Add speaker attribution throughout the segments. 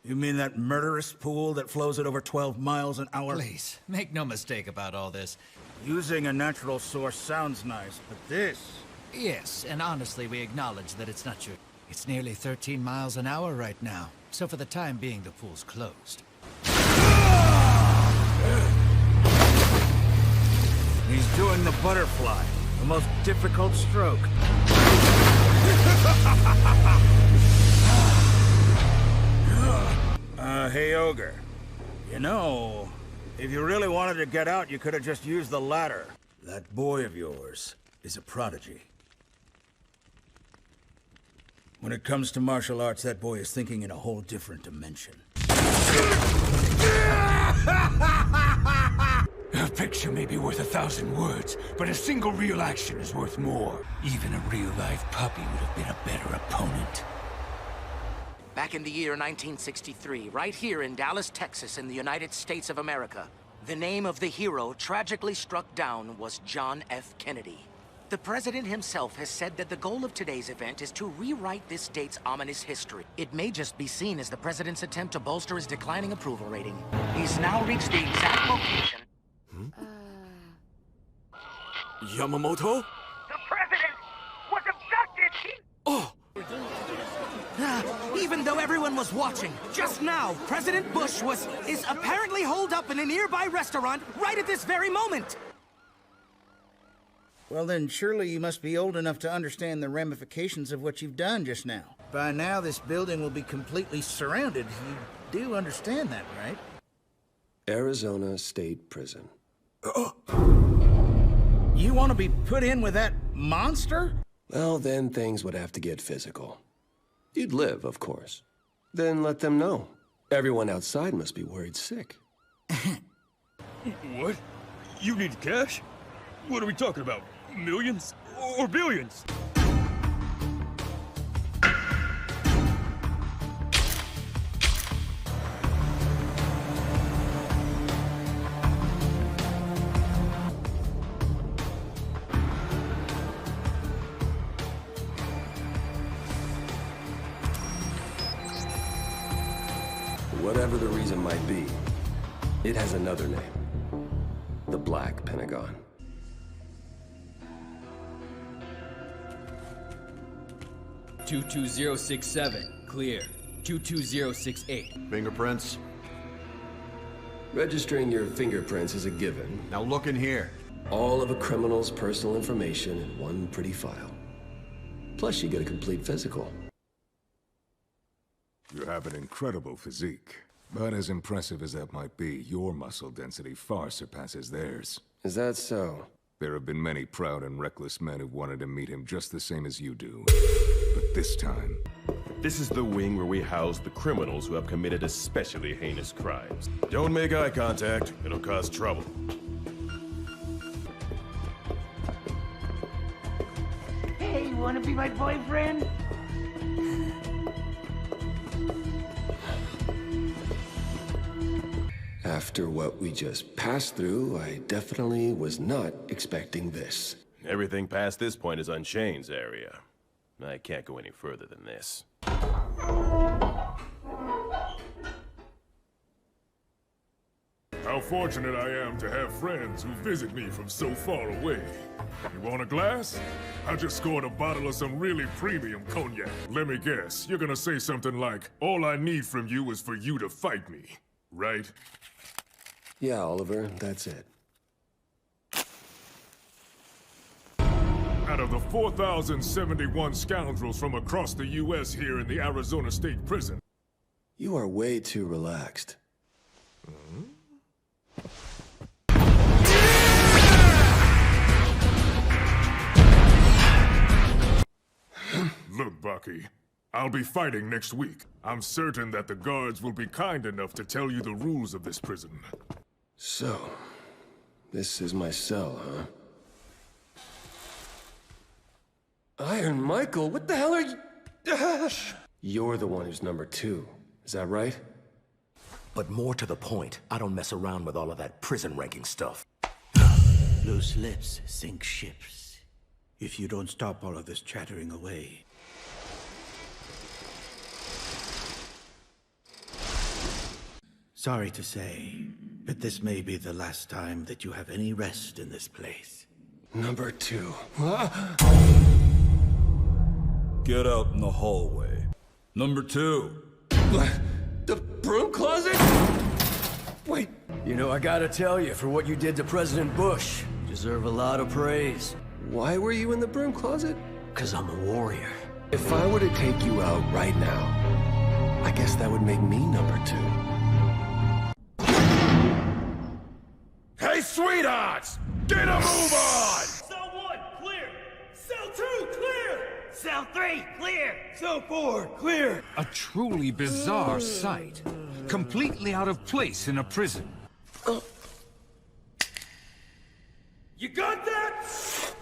Speaker 1: You mean that murderous pool that flows at over 12 miles an hour?
Speaker 2: Please, make no mistake about all this.
Speaker 1: Using a natural source sounds nice, but this...
Speaker 2: Yes, and honestly, we acknowledge that it's not true. It's nearly 13 miles an hour right now, so for the time being, the pool's closed.
Speaker 1: He's doing the butterfly, the most difficult stroke. Hey, Ogre. You know, if you really wanted to get out, you could have just used the ladder. That boy of yours is a prodigy. When it comes to martial arts, that boy is thinking in a whole different dimension.
Speaker 3: A picture may be worth 1,000 words, but a single real action is worth more. Even a real-life puppy would have been a better opponent.
Speaker 4: Back in the year 1963, right here in Dallas, Texas, in the United States of America, the name of the hero tragically struck down was John F. Kennedy. The president himself has said that the goal of today's event is to rewrite this date's ominous history. It may just be seen as the president's attempt to bolster his declining approval rating. He's now reached the exact location.
Speaker 3: Yamamoto?
Speaker 4: The president was abducted! Oh! Even though everyone was watching, just now, President Bush is apparently holed up in a nearby restaurant right at this very moment.
Speaker 1: Well then, surely you must be old enough to understand the ramifications of what you've done just now. By now, this building will be completely surrounded. You do understand that, right?
Speaker 5: Arizona State Prison.
Speaker 1: You want to be put in with that monster?
Speaker 5: Well, then things would have to get physical. You'd live, of course. Then let them know. Everyone outside must be worried sick.
Speaker 6: What? You need cash? What are we talking about? Millions? Or billions?
Speaker 5: Whatever the reason might be, it has another name. The Black Pentagon.
Speaker 7: "22067, clear. 22068.
Speaker 8: Fingerprints?
Speaker 5: Registering your fingerprints is a given.
Speaker 8: Now look in here.
Speaker 5: All of a criminal's personal information in one pretty file. Plus you get a complete physical.
Speaker 9: You have an incredible physique. But as impressive as that might be, your muscle density far surpasses theirs.
Speaker 5: Is that so?
Speaker 9: There have been many proud and reckless men who've wanted to meet him just the same as you do. But this time...
Speaker 10: This is the wing where we house the criminals who have committed especially heinous crimes. Don't make eye contact. It'll cause trouble.
Speaker 4: Hey, you wanna be my boyfriend?
Speaker 5: After what we just passed through, I definitely was not expecting this.
Speaker 10: Everything past this point is Unshane's area. I can't go any further than this.
Speaker 9: How fortunate I am to have friends who visit me from so far away. You want a glass? I just scored a bottle of some really premium cognac. Let me guess, you're gonna say something like, all I need from you is for you to fight me, right?
Speaker 5: Yeah, Oliver, that's it.
Speaker 9: Out of the 4,071 scoundrels from across the U.S. here in the Arizona State Prison.
Speaker 5: You are way too relaxed.
Speaker 9: Look, Bucky, I'll be fighting next week. I'm certain that the guards will be kind enough to tell you the rules of this prison.
Speaker 5: So, this is my cell, huh? Iron Michael, what the hell are you... You're the one who's number 2, is that right?
Speaker 4: But more to the point, I don't mess around with all of that prison ranking stuff.
Speaker 1: Loose lips sink ships. If you don't stop all of this chattering away. Sorry to say, but this may be the last time that you have any rest in this place.
Speaker 5: Number 2.
Speaker 6: Get out in the hallway. Number 2.
Speaker 5: The broom closet? Wait,
Speaker 7: You know, I gotta tell you, for what you did to President Bush, you deserve a lot of praise.
Speaker 5: why were you in the broom closet?
Speaker 7: 'Cause I'm a warrior.
Speaker 5: If I were to take you out right now, I guess that would make me number 2.
Speaker 3: Hey, sweethearts! Get a move on!
Speaker 6: Cell 1, clear! Cell 2, clear!
Speaker 4: Cell 3, clear!
Speaker 6: Cell 4, clear!
Speaker 2: A truly bizarre sight. Completely out of place in a prison.
Speaker 6: You got that?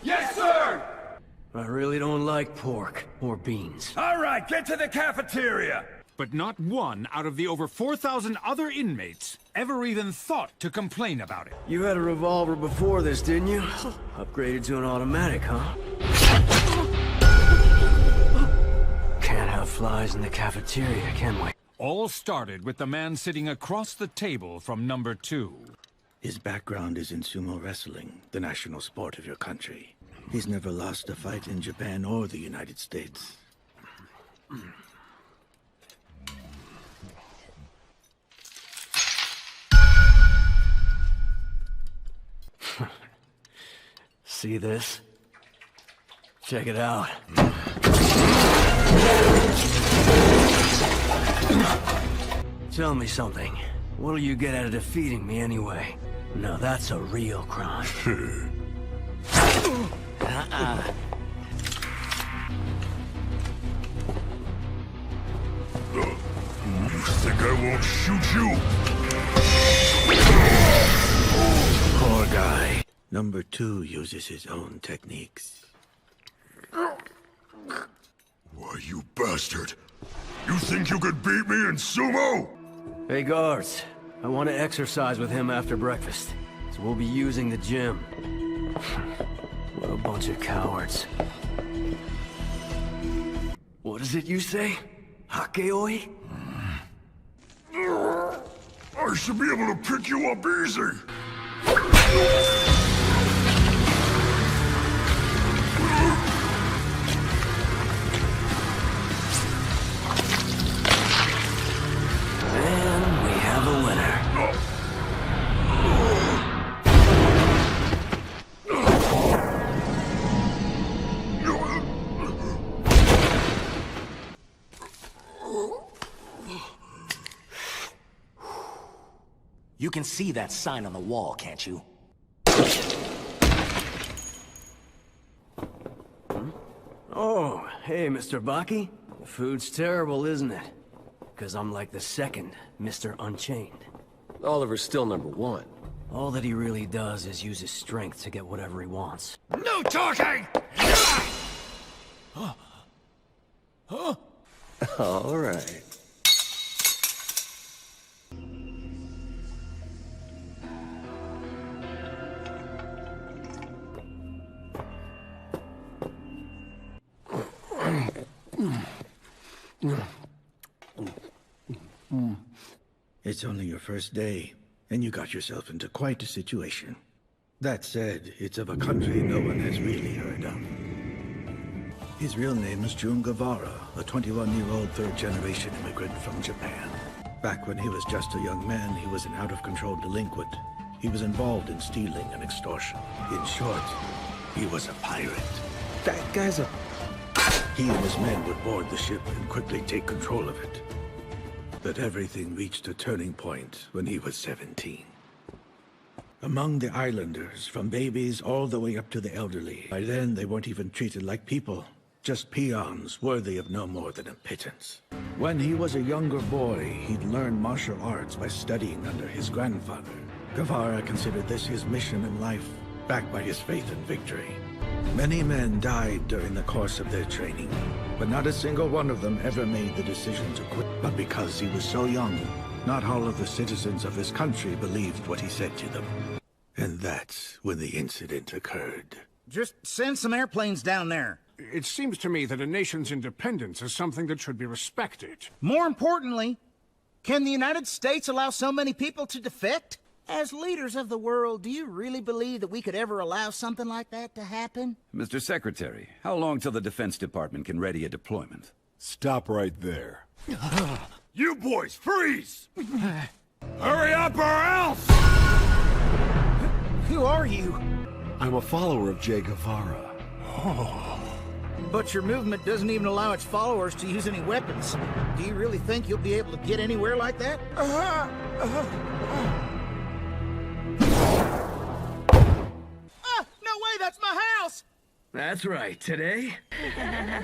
Speaker 3: Yes, sir!
Speaker 7: I really don't like pork or beans.
Speaker 3: All right, get to the cafeteria!
Speaker 2: But not one out of the over 4,000 other inmates ever even thought to complain about it.
Speaker 7: You had a revolver before this, didn't you? Upgraded to an automatic, huh? Can't have flies in the cafeteria, can we?
Speaker 2: All started with the man sitting across the table from number 2.
Speaker 1: His background is in sumo wrestling, the national sport of your country. He's never lost a fight in Japan or the United States.
Speaker 7: See this? Check it out. Tell me something. What'll you get out of defeating me anyway? Now that's a real crime.
Speaker 9: You think I won't shoot you?
Speaker 1: Poor guy. Number 2 uses his own techniques.
Speaker 9: Why, you bastard! You think you could beat me in sumo?
Speaker 7: Hey guards, I want to exercise with him after breakfast, so we'll be using the gym. What a bunch of cowards. What is it you say? Hakeoi?
Speaker 9: I should be able to pick you up easy.
Speaker 7: And we have a winner.
Speaker 4: You can see that sign on the wall, can't you?
Speaker 7: Oh, hey, Mr. Baki. The food's terrible, isn't it? Because I'm like the second Mr. Unchained.
Speaker 5: Oliver's still number 1.
Speaker 7: All that he really does is use his strength to get whatever he wants.
Speaker 3: No talking!
Speaker 5: All right.
Speaker 1: It's only your first day, and you got yourself into quite a situation. That said, it's of a country no one has really heard of. His real name is Jun Guevara, a 21-year-old third-generation immigrant from Japan. Back when he was just a young man, he was an out-of-control delinquent. He was involved in stealing and extortion. In short, he was a pirate. That guy's a... He and his men would board the ship and quickly take control of it. But everything reached a turning point when he was 17. Among the islanders, from babies all the way up to the elderly, by then they weren't even treated like people, just peons worthy of no more than a pittance. When he was a younger boy, he'd learned martial arts by studying under his grandfather. Guevara considered this his mission in life, backed by his faith in victory. Many men died during the course of their training, but not a single one of them ever made the decision to quit. But because he was so young, not all of the citizens of his country believed what he said to them. And that's when the incident occurred. Just send some airplanes down there.
Speaker 8: It seems to me that a nation's independence is something that should be respected.
Speaker 1: More importantly,
Speaker 8: Can the United States allow so many people to defect? As leaders of the world, do you really believe that we could ever allow something like that to happen?
Speaker 11: Mr. Secretary, how long till the Defense Department can ready a deployment?
Speaker 12: Stop right there.
Speaker 3: You boys, freeze! Hurry up or else!
Speaker 8: Who are you?
Speaker 12: I'm a follower of Guevara.
Speaker 8: But your movement doesn't even allow its followers to use any weapons. Do you really think you'll be able to get anywhere like that? No way, that's my house!
Speaker 7: That's right, today?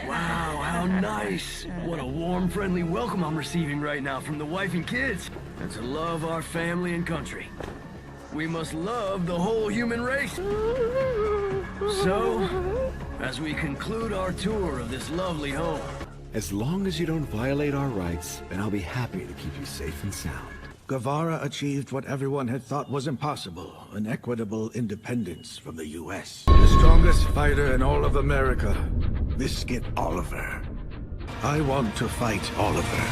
Speaker 7: Wow, how nice. What a warm, friendly welcome I'm receiving right now from the wife and kids. And to love our family and country. We must love the whole human race. So, as we conclude our tour of this lovely home.
Speaker 12: As long as you don't violate our rights, then I'll be happy to keep you safe and sound.
Speaker 1: Guevara achieved what everyone had thought was impossible, an equitable independence from the U.S. The strongest fighter in all of America, Biscuit Oliver. I want to fight Oliver.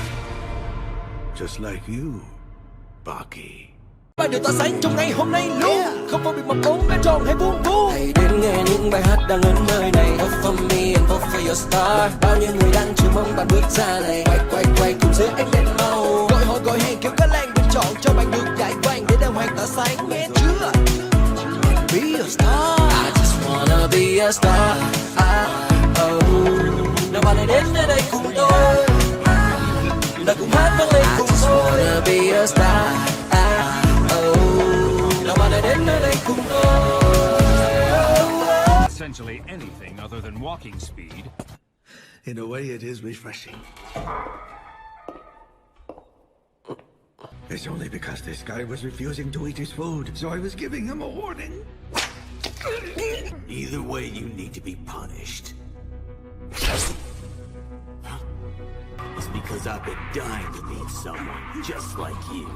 Speaker 1: Just like you, Bucky.
Speaker 13: Và điều tỏa sáng trong ngày hôm nay luôn không phân biệt mập ốm bé tròn hay vuông vuông. Hãy đến nghe những bài hát đang ở nơi này. Vote for me and vote for your star. Bao nhiêu người đang chờ mong bạn bước ra này. Quay cùng dưới ánh đèn màu. Gọi hẹn kiểu cả làng bình chọn cho bạn được giải quang để đàng hoàng tỏa sáng nghe chưa? Be a star. I just wanna be a star. Nào bạn hãy đến nơi đây cùng tôi. Đã cùng hát vang lên cùng tôi. I just wanna be a star.
Speaker 3: Essentially anything other than walking speed.
Speaker 1: In a way, it is refreshing. It's only because this guy was refusing to eat his food, so I was giving him a warning.
Speaker 14: Either way, you need to be punished. It's because I've been dying to meet someone just like you.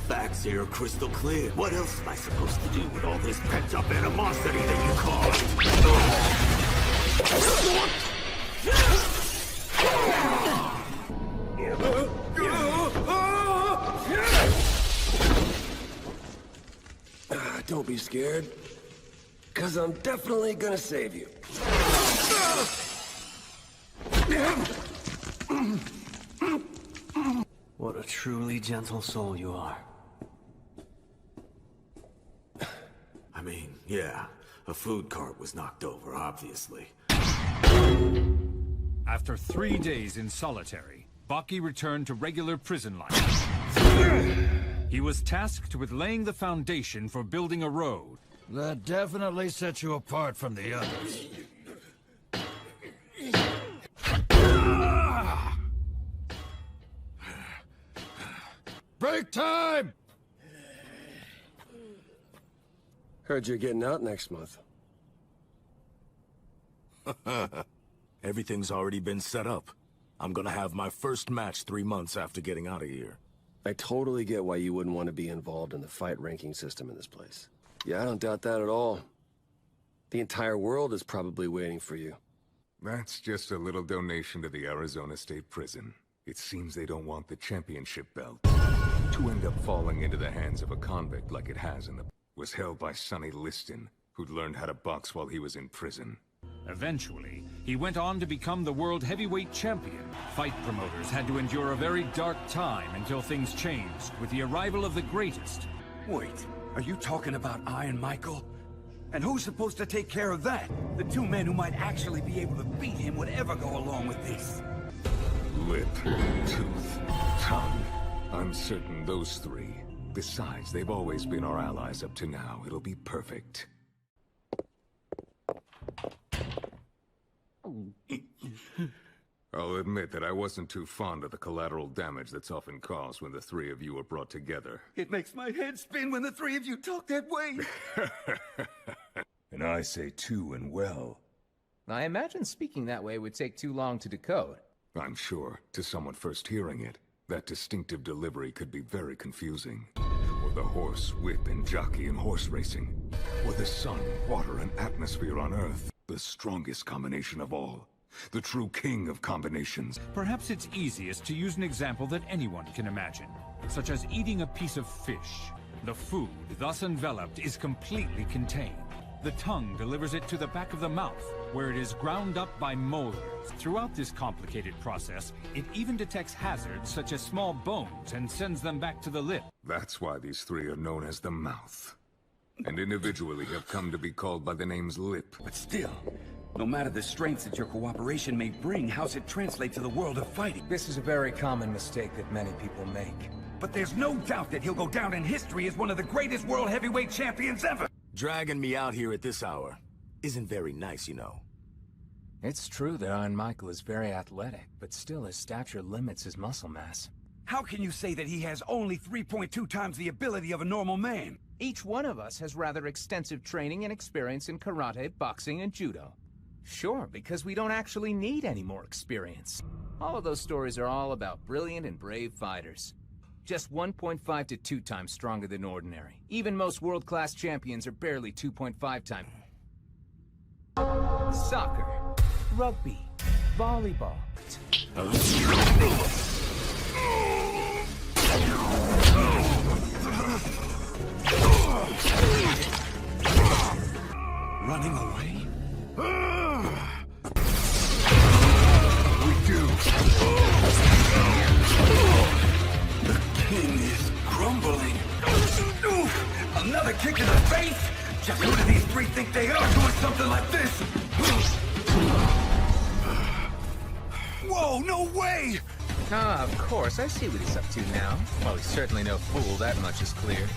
Speaker 14: Facts here are crystal clear. What else am I supposed to do with all this pent-up animosity that you caused?
Speaker 5: Don't be scared, because I'm definitely gonna save you.
Speaker 7: What a truly gentle soul you are.
Speaker 14: I mean, yeah, a food cart was knocked over, obviously.
Speaker 3: After 3 days in solitary, Bucky returned to regular prison life. He was tasked with laying the foundation for building a road.
Speaker 2: That definitely sets you apart from the others. Break time!
Speaker 5: Heard you're getting out next month.
Speaker 14: Everything's already been set up. I'm gonna have my first match 3 months after getting out of here.
Speaker 5: I totally get why you wouldn't want to be involved in the fight ranking system in this place. Yeah, I don't doubt that at all. The entire world is probably waiting for you.
Speaker 15: That's just a little donation to the Arizona State Prison. It seems they don't want the championship belt to end up falling into the hands of a convict like it has in the... was held by Sonny Liston, who'd learned how to box while he was in prison.
Speaker 3: Eventually, he went on to become the world heavyweight champion. Fight promoters had to endure a very dark time until things changed with the arrival of the greatest.
Speaker 11: Wait, are you talking I and Michael? And who's supposed to take care of that? The two men who might actually be able to beat him would ever go along with this.
Speaker 15: Lip, tooth, tongue. I'm certain those three. Besides, they've always been our allies up to now. It'll be perfect. I'll admit that I wasn't too fond of the collateral damage that's often caused when the three of you are brought together.
Speaker 11: It makes my head spin when the three of you talk that way.
Speaker 15: And I say too and well.
Speaker 16: I imagine speaking that way would take too long to decode.
Speaker 15: I'm sure, to someone first hearing it, that distinctive delivery could be very confusing. Or the horse, whip, and jockey in horse racing. Or the sun, water, and atmosphere on Earth. The strongest combination of all. the true king of combinations.
Speaker 3: Perhaps it's easiest to use an example that anyone can imagine, such as eating a piece of fish. The food, thus enveloped, is completely contained. The tongue delivers it to the back of the mouth, where it is ground up by molars. Throughout this complicated process, it even detects hazards such as small bones and sends them back to the lip.
Speaker 15: That's why these three are known as the Mouth, and individually have come to be called by the names Lip.
Speaker 11: But still, no matter the strengths that your cooperation may bring, how's it translate to the world of fighting?
Speaker 16: This is a very common mistake that many people make.
Speaker 11: But there's no doubt that he'll go down in history as one of the greatest world heavyweight champions ever!
Speaker 17: Dragging me out here at this hour isn't very nice, you know.
Speaker 16: It's true that Iron Michael is very athletic, but still his stature limits his muscle mass.
Speaker 11: How can you say that he has only 3.2 times the ability of a normal man?
Speaker 16: Each one of us has rather extensive training and experience in karate, boxing, and judo. Sure, because we don't actually need any more experience. All of those stories are all about brilliant and brave fighters. Just 1.5 to 2 times stronger than ordinary. Even most world-class champions are barely 2.5 times. Soccer, rugby, volleyball.
Speaker 11: Running away?
Speaker 15: We do.
Speaker 11: The king is crumbling. Another kick in the face? Just who do these three think they are doing something like this? Whoa, no way!
Speaker 16: Ah, of course, I see what he's up to now. Well, he's certainly no fool, that much is clear.